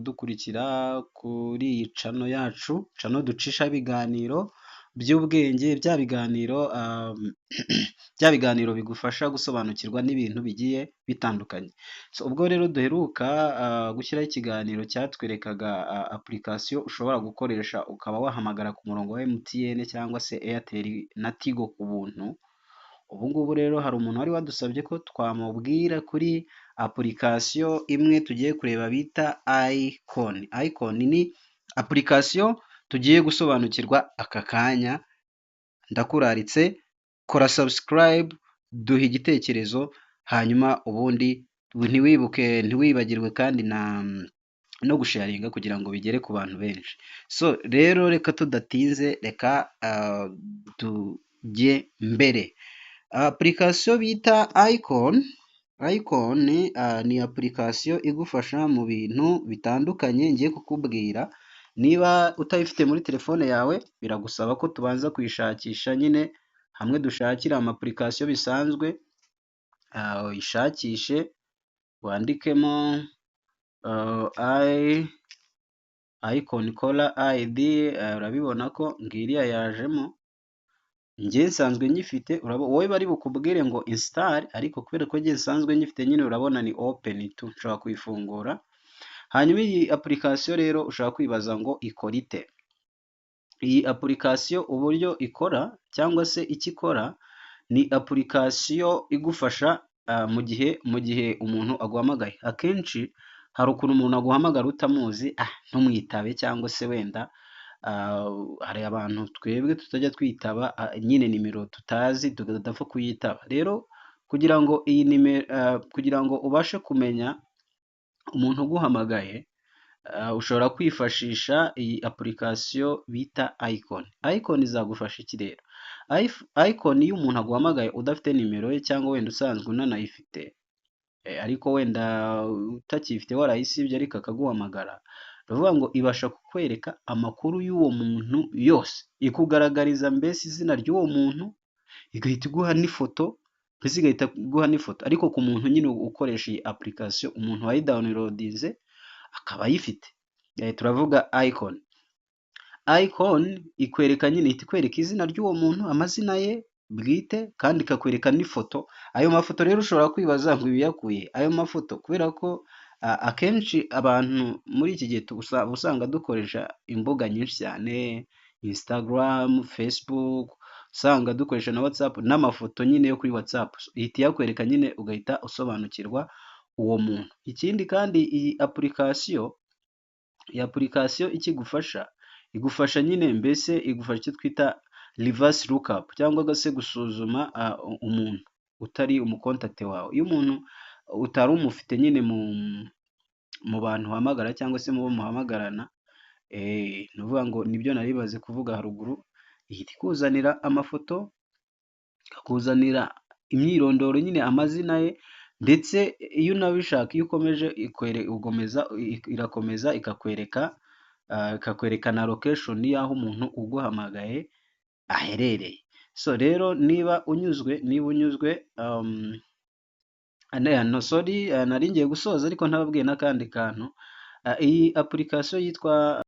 kudukurikira kuri iyi cano yacu, cano ducisha ibiganiro by'ubwenge, bya biganiro bigufasha gusobanukirwa n'ibintu bigiye bitandukanye. Ubwo rero duheruka gushyiraho ikiganiro cyatwerekaga application ushobora gukoresha ukaba wahamagara ku murongo wa MTN cyangwa se Airtel na Tigo ku buntu. Ubu ngubu rero hari umuntu wari wadusabye ko twamubwira kuri application imwe tugiye kureba bita Icon. Icon ni application tugiye gusobanukirwa aka kanya. Ndakuraritse kora subscribe, duha igitekerezo, hanyuma ubundi ntiwibagirwe kandi no gusharinga kugira ngo bigere ku bantu benshi. Rero reka tudatinze, reka tujye mbere. Application bita Icon ni application igufasha mu bintu bitandukanye ngiye kukubwira. Niba utayifite muri telefone yawe biragusaba ko tubanza kuyishakisha nyine, hamwe dushakira ama application bisanzwe, uyishakishe wandikemo Icon Caller ID, urabibona ko ngiriya yajemo. Njye nsanzwe nyifite, wowe bari bukubwire ngo install, ariko kubera ko njye nsanzwe nyifite nyine urabona ni open tu, nshobora kuyifungura. Hanyuma iyi application rero ushobora kwibaza ngo ikora ite? Iyi application uburyo ikora cyangwa se icyo ikora, ni application igufasha mu gihe umuntu aguhamagaye. Akenshi hari ukuntu umuntu aguhamagara utamuzi, ntumwitabe, cyangwa se wenda hari abantu twebwe tutajya twitaba nyine nimero tutazi tudapfa kuyitaba. Rero kugira ngo ubashe kumenya umuntu uguhamagaye, ushobora kwifashisha iyi application bita Icon. Icon izagufasha iki rero? Icon iyo umuntu aguhamagaye udafite nimero ye, cyangwa wenda usanzwe unanayifite, ariko wenda utakifite warayisibye ariko akaguhamagara, uravuga ngo ibasha kukwereka amakuru y'uwo muntu yose, ikugaragariza mbese izina ry'uwo muntu, igahita iguha n'ifoto, mbese igahita iguha n'ifoto, ariko ku muntu nyine ukoresha iyi application, umuntu wayidawunirodinze akaba ayifite. Turavuga Icon. Icon ikwereka nyine, ihita ikwereka izina ry'uwo muntu, amazina ye bwite, kandi ikakwereka n'ifoto. Ayo mafoto rero ushobora kwibaza ngo ibiyakuye ayo mafoto, kubera ko akenshi abantu muri iki gihe usanga dukoresha imbuga nyinshi cyane, Instagram, Facebook, usanga dukoresha na WhatsApp, n'amafoto nyine yo kuri WhatsApp ihita iyakwereka nyine, ugahita usobanukirwa uwo muntu. Ikindi kandi iyi application ikigufasha, igufasha nyine, mbese igufasha icyo twita reverse lookup, cyangwa se gusuzuma umuntu utari umukontakte wawe. Iyo umuntu utari umufite nyine mu bantu uhamagara cyangwa se mu bo muhamagarana, ni ukuvuga ngo nibyo naribaze kuvuga haruguru, ihita ikuzanira amafoto, ikakuzanira imyirondoro nyine, amazina ye, ndetse iyo unabishaka, iyo ukomeje irakomeza ikakwereka na location y'aho umuntu uguhamagaye aherereye. Rero niba unyuzwe nari ngiye gusoza ariko ntababwiye n'akandi kantu. Iyi application yitwa